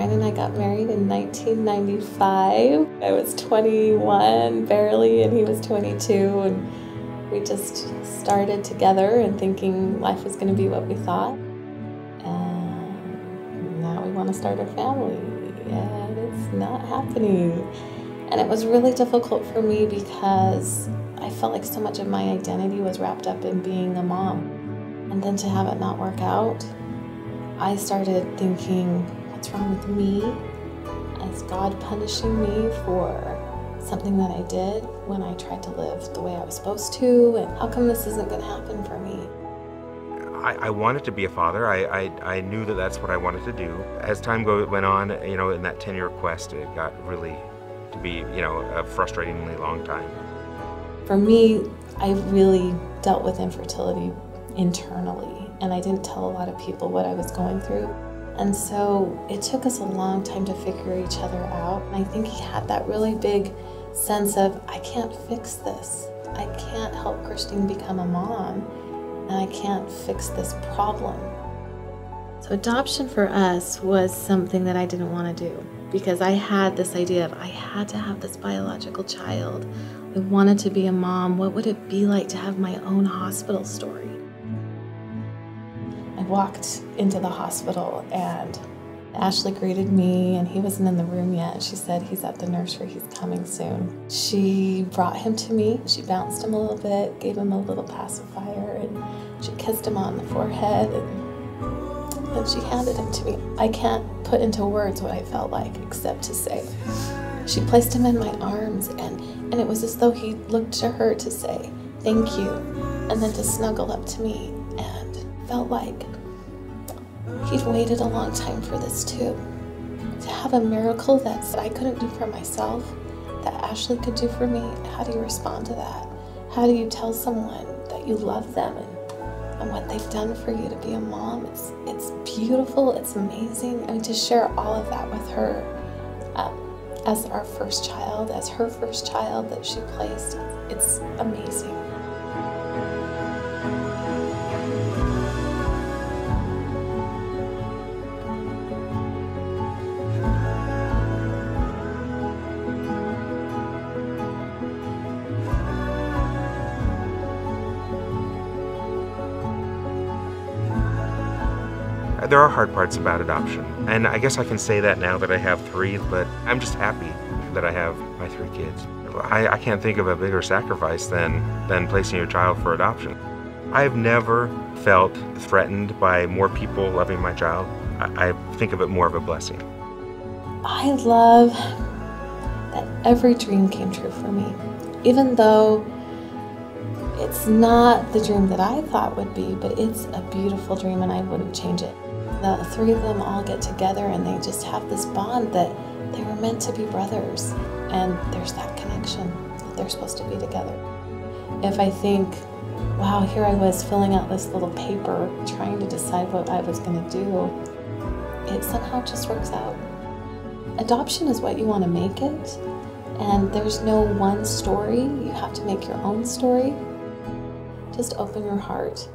Brian and I got married in 1995. I was 21 barely and he was 22, and we just started together and thinking life was going to be what we thought. And now we want to start a family, and it's not happening. And it was really difficult for me because I felt like so much of my identity was wrapped up in being a mom. And then to have it not work out, I started thinking, what's wrong with me? Is God punishing me for something that I did when I tried to live the way I was supposed to? And how come this isn't going to happen for me? I wanted to be a father. I knew that that's what I wanted to do. As time went on, in that 10-year quest, it got really to be, a frustratingly long time. For me, I really dealt with infertility internally, and I didn't tell a lot of people what I was going through. And so it took us a long time to figure each other out. And I think he had that really big sense of, I can't fix this. I can't help Christine become a mom, and I can't fix this problem. So adoption for us was something that I didn't want to do, because I had this idea of I had to have this biological child. I wanted to be a mom. What would it be like to have my own hospital story? I walked into the hospital and Ashley greeted me, and he wasn't in the room yet. She said, he's at the nursery, he's coming soon. She brought him to me. She bounced him a little bit, gave him a little pacifier, and she kissed him on the forehead, and then she handed him to me. I can't put into words what I felt like except to say. She placed him in my arms, and it was as though he looked to her to say, thank you, and then to snuggle up to me, and felt like he'd waited a long time for this too. To have a miracle that I couldn't do for myself, that Ashley could do for me. How do you respond to that? How do you tell someone that you love them and what they've done for you to be a mom? It's beautiful, it's amazing. I mean, to share all of that with her as our first child, as her first child that she placed, it's amazing. There are hard parts about adoption, and I guess I can say that now that I have 3, but I'm just happy that I have my 3 kids. I can't think of a bigger sacrifice than placing your child for adoption. I've never felt threatened by more people loving my child. I think of it more of a blessing. I love that every dream came true for me, even though it's not the dream that I thought would be, but it's a beautiful dream and I wouldn't change it. The 3 of them all get together and they just have this bond that they were meant to be brothers, and there's that connection that they're supposed to be together. If I think, wow, here I was filling out this little paper trying to decide what I was going to do, it somehow just works out. Adoption is what you want to make it, and there's no one story. You have to make your own story. Just open your heart